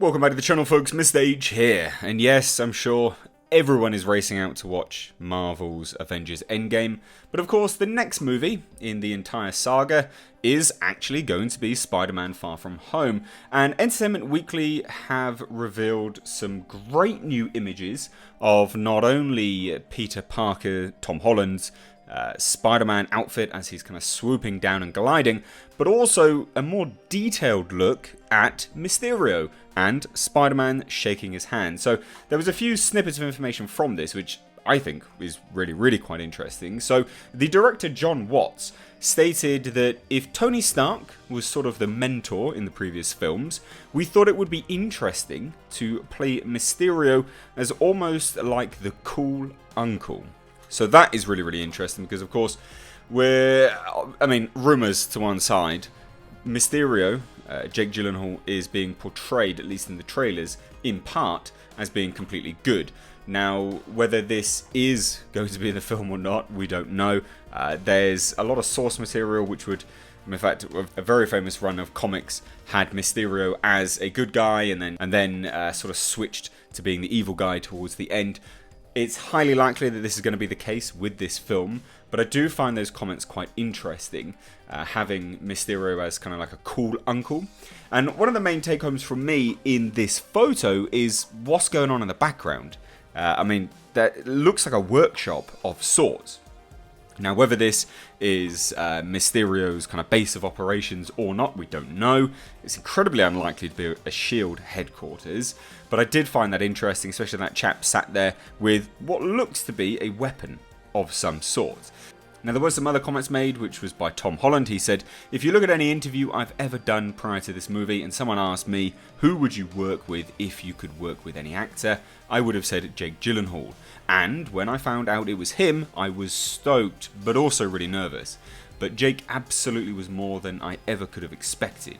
Welcome back to the channel, folks. Mysterio here, and yes, I'm sure everyone is racing out to watch Marvel's Avengers Endgame, but of course the next movie in the entire saga is actually going to be Spider-Man Far From Home, and Entertainment Weekly have revealed some great new images of not only Peter Parker, Tom Holland's Spider-Man outfit as he's kind of swooping down and gliding, but also a more detailed look at Mysterio and Spider-Man shaking his hand. So there was a few snippets of information from this, which I think is really quite interesting. So the director John Watts stated that if Tony Stark was sort of the mentor in the previous films, we thought it would be interesting to play Mysterio as almost like the cool uncle. So that is really interesting because, of course, rumours to one side, Mysterio, Jake Gyllenhaal, is being portrayed, at least in the trailers, in part as being completely good. Now, whether this is going to be in the film or not, we don't know. There's a lot of source material which would, in fact, a very famous run of comics had Mysterio as a good guy and then sort of switched to being the evil guy towards the end. It's highly likely that this is going to be the case with this film, but I do find those comments quite interesting, having Mysterio as kind of like a cool uncle. And one of the main take-homes from me in this photo is what's going on in the background. That looks like a workshop of sorts. Now, whether this is Mysterio's kind of base of operations or not, we don't know. It's incredibly unlikely to be a S.H.I.E.L.D. headquarters, but I did find that interesting, especially that chap sat there with what looks to be a weapon of some sort. Now, there were some other comments made, which was by Tom Holland. He said, if you look at any interview I've ever done prior to this movie and someone asked me, who would you work with if you could work with any actor, I would have said Jake Gyllenhaal. And when I found out it was him, I was stoked, but also really nervous. But Jake absolutely was more than I ever could have expected.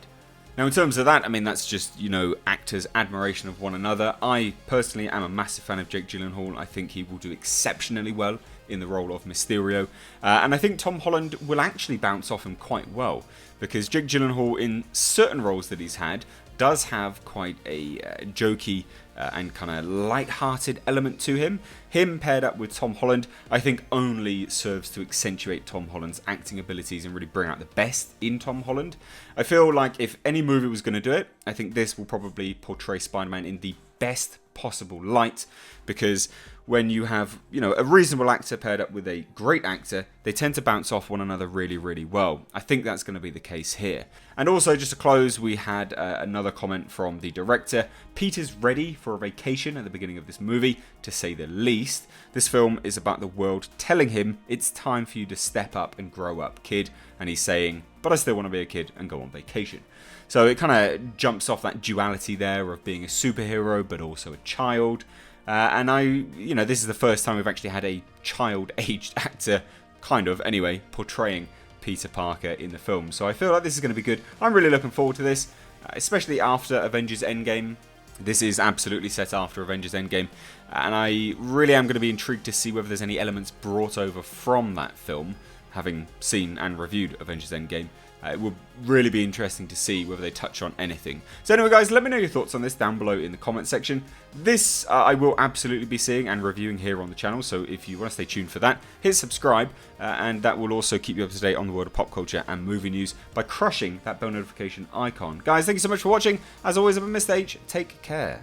Now, in terms of that, that's just, actors' admiration of one another. I personally am a massive fan of Jake Gyllenhaal. I think he will do exceptionally well in the role of Mysterio. And I think Tom Holland will actually bounce off him quite well, because Jake Gyllenhaal, in certain roles that he's had, does have quite a jokey and kind of light-hearted element to him. Him paired up with Tom Holland, I think only serves to accentuate Tom Holland's acting abilities and really bring out the best in Tom Holland. I feel like if any movie was going to do it, I think this will probably portray Spider-Man in the best possible light, because when you have, a reasonable actor paired up with a great actor, they tend to bounce off one another really well. I think that's going to be the case here. And also, just to close, we had another comment from the director. Peter's ready for a vacation at the beginning of this movie, to say the least. This film is about the world telling him it's time for you to step up and grow up, kid. And he's saying, but I still want to be a kid and go on vacation. So it kind of jumps off that duality there of being a superhero but also a child. And this is the first time we've actually had a child-aged actor, kind of, anyway, portraying Peter Parker in the film. So I feel like this is going to be good. I'm really looking forward to this, especially after Avengers Endgame. This is absolutely set after Avengers Endgame. And I really am going to be intrigued to see whether there's any elements brought over from that film, having seen and reviewed Avengers Endgame. It will really be interesting to see whether they touch on anything. So anyway, guys, let me know your thoughts on this down below in the comment section. This I will absolutely be seeing and reviewing here on the channel, so if you want to stay tuned for that, hit subscribe, and that will also keep you up to date on the world of pop culture and movie news by crushing that bell notification icon. Guys, thank you so much for watching. As always, I've been Mr. H. Take care.